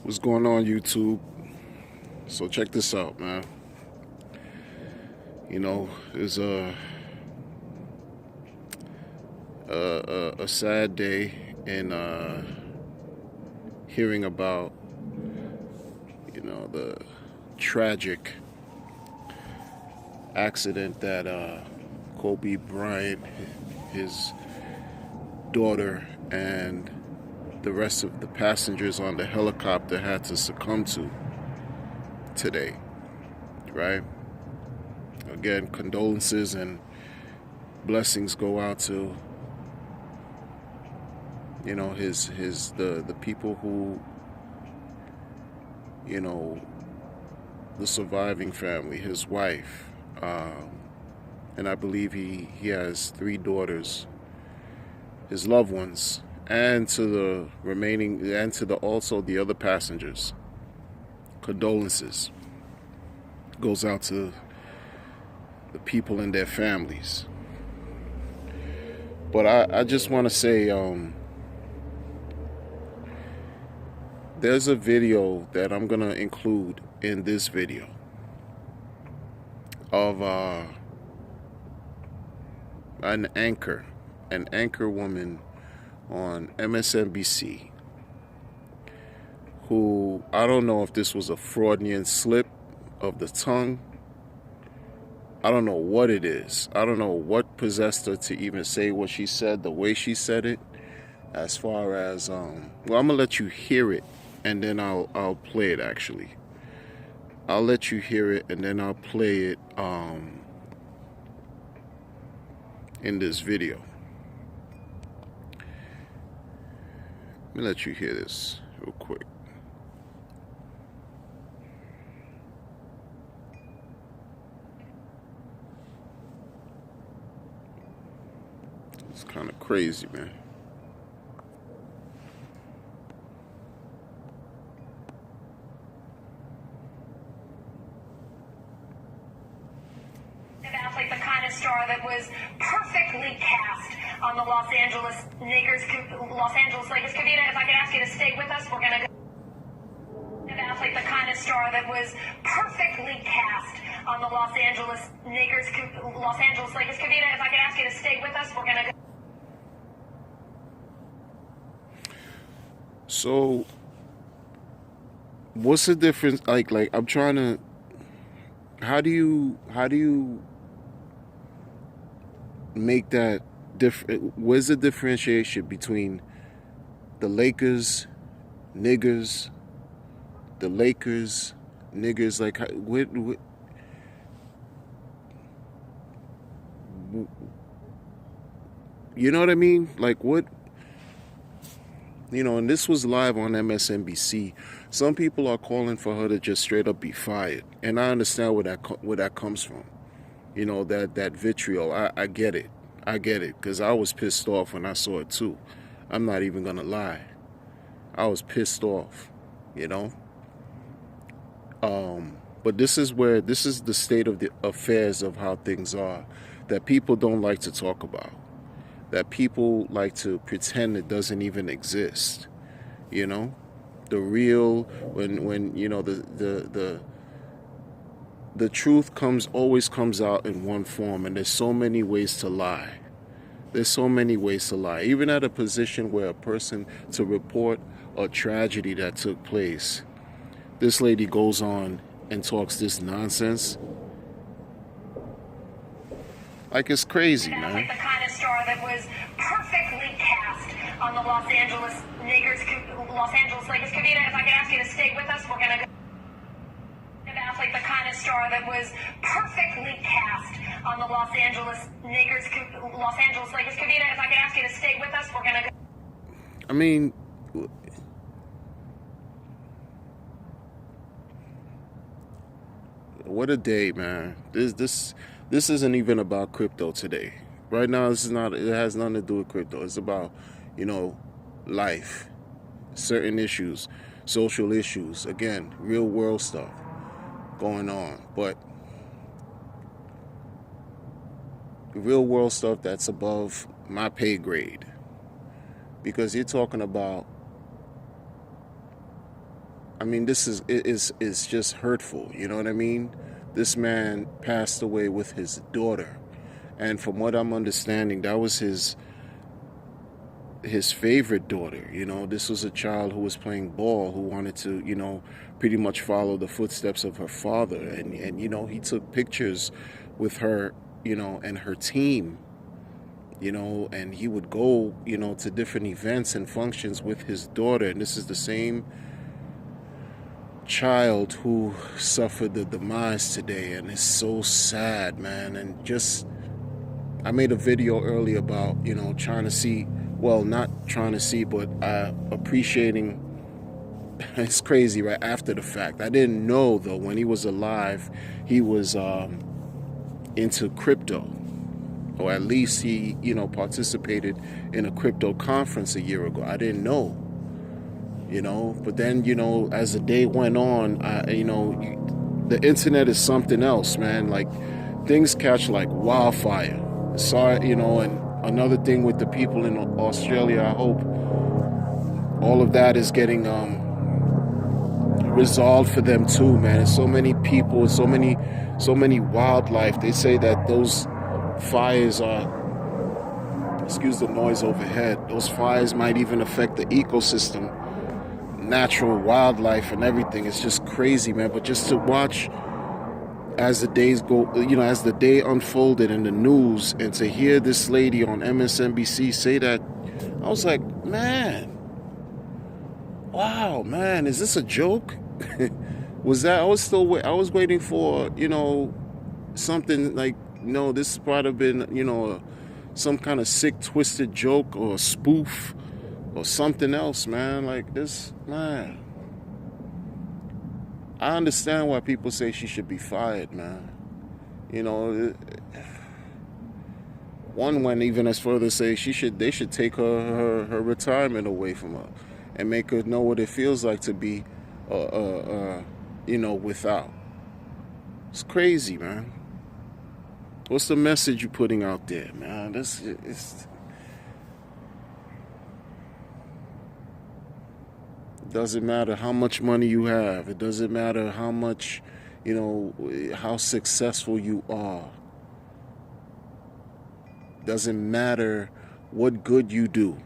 What's going on, YouTube? So check this out, man. It's a sad day in hearing about the tragic accident that Kobe Bryant, his daughter, and the rest of the passengers on the helicopter had to succumb to today, right? Again, condolences and blessings go out to the people who, the surviving family, his wife, and I believe he has 3 daughters, his loved ones, and to the remaining, and to also the other passengers. Condolences goes out to the people and their families. But I just want to say, there's a video that I'm gonna include in this video of an anchor woman on MSNBC, who, I don't know if this was a Freudian slip of the tongue. I don't know what it is. I don't know what possessed her to even say what she said, the way she said it. As far as, I'm gonna let you hear it, and then I'll play it. Actually, I'll let you hear it, and then I'll play it in this video. Let me let you hear this real quick. It's kind of crazy, man. Like the kind of star that was perfectly cast on the Los Angeles Lakers Kavita, if I could ask you to stay with us, we're gonna go. Like the kind of star that was perfectly cast on the Los Angeles Lakers Kavita, if I could ask you to stay with us, we're gonna go. So, what's the difference? Like I'm trying to. How do you make that different? Where's the differentiation between the Lakers, niggers, the Lakers, niggers? Like, what, you know what I mean? Like, what? And this was live on MSNBC. Some people are calling for her to just straight up be fired, and I understand where that comes from. That vitriol. I get it. Because I was pissed off when I saw it too. I'm not even gonna lie. I was pissed off. But this is the state of the affairs of how things are, that people don't like to talk about, that people like to pretend it doesn't even exist. The real, when the truth always comes out in one form, and there's so many ways to lie. Even at a position where a person to report a tragedy that took place, this lady goes on and talks this nonsense. Like, it's crazy, man. Like the kind of star that was perfectly cast on the Los Angeles Lakers Kavita, if I could ask you to stay with us, we're gonna go. Like the kind of star that was perfectly cast on the Los Angeles Lakers Kavita, if I could ask you to stay with us, we're gonna go. I mean, what a day, man. This isn't even about crypto today. Right now, it has nothing to do with crypto. It's about, life, certain issues, social issues, again, real world stuff going on. But real world stuff that's above my pay grade. Because you're talking about I mean, this is just hurtful. You know what I mean? This man passed away with his daughter, and from what I'm understanding, that was his favorite daughter. You know, this was a child who was playing ball, who wanted to, you know, pretty much follow the footsteps of her father, and you know, he took pictures with her, you know, and her team, you know, and he would go, you know, to different events and functions with his daughter. And this is the same child who suffered the demise today, and it's so sad, man. And just, I made a video earlier about, you know, trying to see, well, not trying to see, but appreciating. It's crazy, right? After the fact, I didn't know though, when he was alive, he was into crypto, or at least he, you know, participated in a crypto conference a year ago. I didn't know, you know. But then, you know, as the day went on, you know, the internet is something else, man. Like, things catch like wildfire. Saw, you know, and another thing with the people in Australia, I hope all of that is getting resolved for them too, man. There's so many people, so many wildlife. They say that those fires are, excuse the noise overhead, those fires might even affect the ecosystem, natural wildlife and everything. It's just crazy, man. But just to watch as the days go, you know, as the day unfolded in the news, and to hear this lady on MSNBC say that, I was like, man, wow, man, is this a joke? Was that, I was waiting for, you know, something like, no, this might have been, you know, some kind of sick, twisted joke or a spoof or something else, man. Like, this, man. I understand why people say she should be fired, man. You know, one went even as further say they should take her retirement away from her and make her know what it feels like to be, you know, without. It's crazy, man. What's the message you're putting out there, man? It doesn't matter how much money you have. It doesn't matter how much, you know, how successful you are. It doesn't matter what good you do.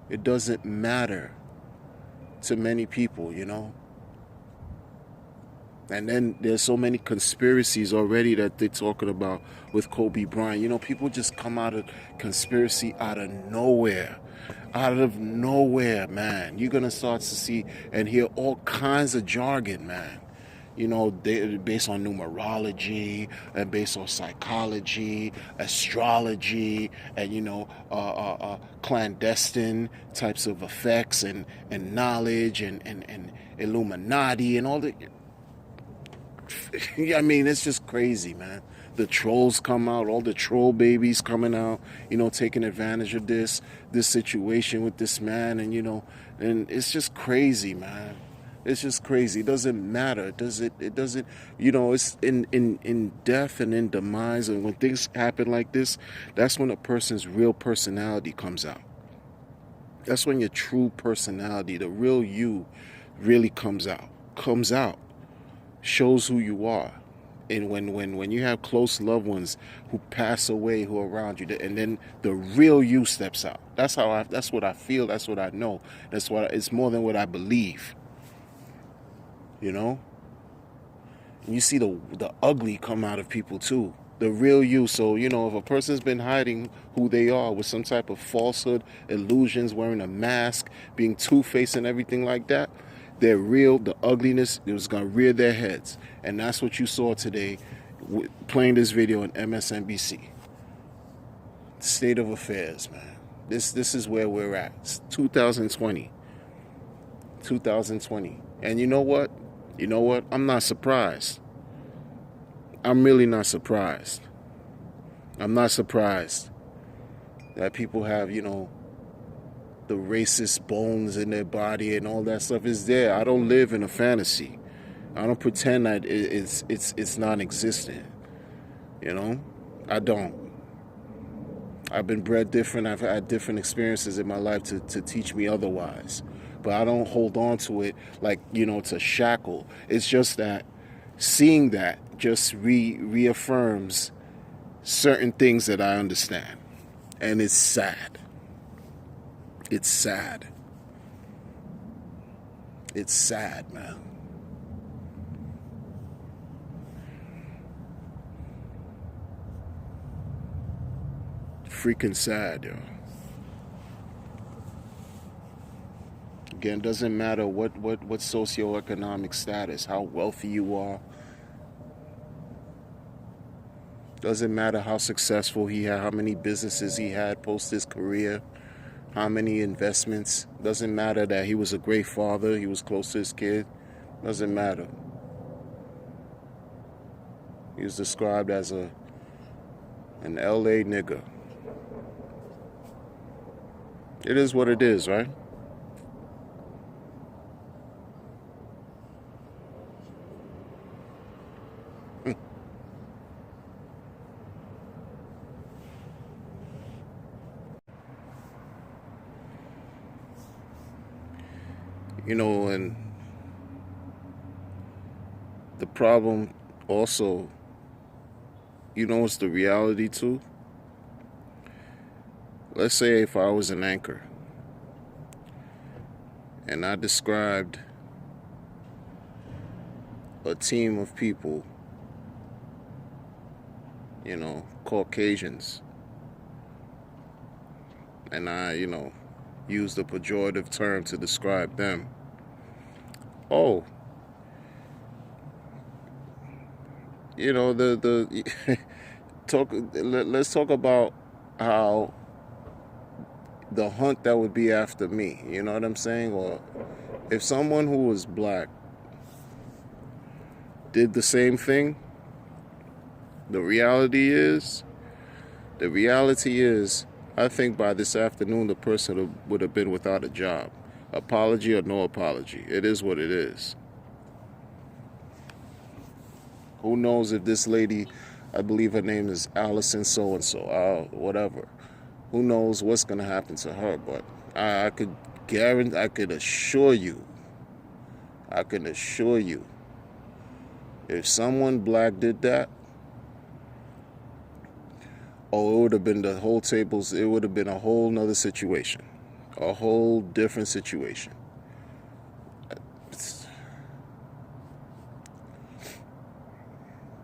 It doesn't matter to many people, you know. And then there's so many conspiracies already that they're talking about with Kobe Bryant. You know, people just come out of conspiracy out of nowhere. Out of nowhere, man. You're going to start to see and hear all kinds of jargon, man. You know, based on numerology and based on psychology, astrology, and, you know, clandestine types of effects and knowledge and Illuminati and all the... I mean, it's just crazy, man. The trolls come out, all the troll babies coming out, you know, taking advantage of this situation with this man, and, you know, and it's just crazy, man. It's just crazy. It doesn't matter. It doesn't, you know, it's in death and in demise, and when things happen like this, that's when a person's real personality comes out. That's when your true personality, the real you, really comes out. Shows who you are. And when you have close loved ones who pass away, who are around you, and then the real you steps out. That's what I feel. That's what I know. It's more than what I believe. You know? And you see the ugly come out of people too. The real you. So, you know, if a person's been hiding who they are with some type of falsehood, illusions, wearing a mask, being two-faced and everything like that, they're real. The ugliness is going to rear their heads. And that's what you saw today playing this video on MSNBC. State of affairs, man. This is where we're at. It's 2020. And you know what? I'm not surprised. I'm really not surprised. I'm not surprised that people have, you know, the racist bones in their body and all that stuff is there. I don't live in a fantasy. I don't pretend that it's non-existent. You know, I don't. I've been bred different. I've had different experiences in my life to teach me otherwise. but I don't hold on to it like, it's a shackle. It's just that seeing that just reaffirms certain things that I understand. And it's sad. It's sad. It's sad, man. Freaking sad, yo. Again, doesn't matter what socioeconomic status, how wealthy you are. Doesn't matter how successful he had, how many businesses he had post his career, how many investments. Doesn't matter that he was a great father, he was close to his kid. Doesn't matter. He was described as an LA nigga. It is what it is, right? And the problem also, it's the reality too. Let's say if I was an anchor and I described a team of people, Caucasians, and I, used a pejorative term to describe them. Oh, the let's talk about how the hunt that would be after me, you know what I'm saying? Or if someone who was black did the same thing, the reality is, I think by this afternoon the person would have been without a job. Apology or no apology. It is what it is. Who knows if this lady, I believe her name is Alison so-and-so, whatever. Who knows what's going to happen to her, but I could guarantee, I can assure you, if someone black did that, it would have been the whole tables, it would have been a whole nother situation. A whole different situation.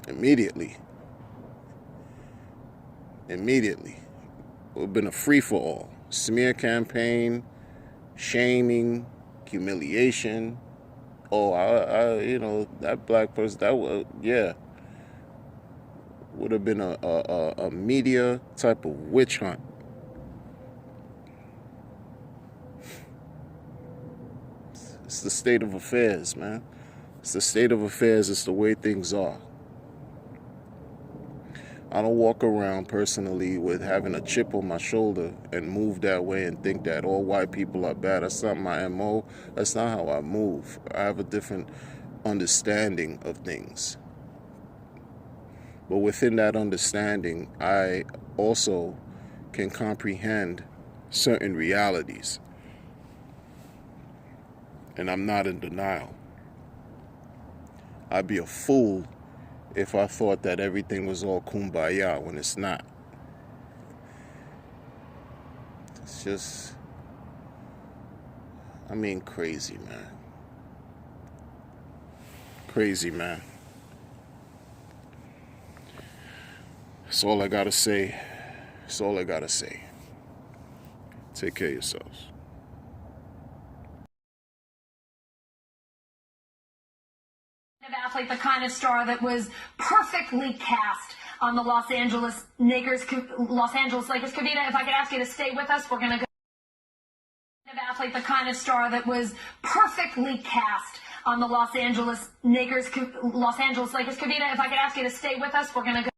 Immediately. It would have been a free-for-all. Smear campaign, shaming, humiliation. That black person, would have been a media type of witch hunt. It's the state of affairs, man. It's the state of affairs. It's the way things are. I don't walk around personally with having a chip on my shoulder and move that way and think that all white people are bad. That's not my MO. That's not how I move. I have a different understanding of things. But within that understanding, I also can comprehend certain realities. And I'm not in denial. I'd be a fool if I thought that everything was all kumbaya when it's not. It's just, crazy, man. Crazy, man. That's all I gotta say. Take care of yourselves. Athlete, the kind of star that was perfectly cast on the Los Angeles Lakers. Kavita, if I could ask you to stay with us, we're going to go. Athlete, the kind of star that was perfectly cast on the Los Angeles Lakers. Kavita, if I could ask you to stay with us, we're going to go.